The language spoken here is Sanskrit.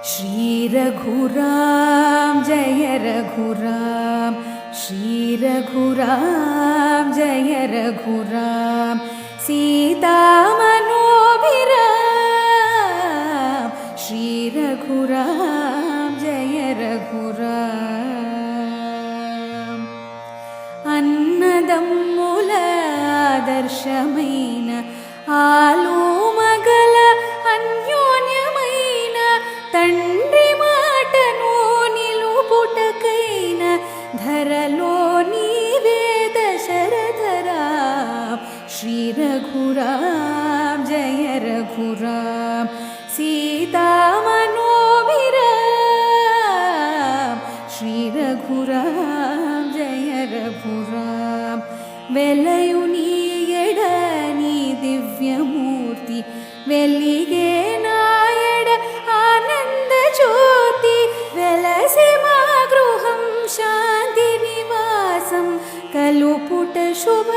श्री रघुराम जय रघुराम, श्री रघुराम जय रघुराम, सीता मनोभिराम, श्री रघुराम जय रघुराम. अन्नदम्मुल आदर्शमैन आलू मगल अन्योन्यमैन तंड्रि माटनु निलुपुटकैन धरलो नीवे दशरथराम, श्री रघुराम जय रघुराम, सीता मनोभिराम, श्री रघुराम जय रघुराम. वेलयुनीयड नी दिव्यमूर्ति वेलिगे नायड आनंद ज्योति, वेलसे मा गृहं शान्ति निवासं कलुपुट शुभ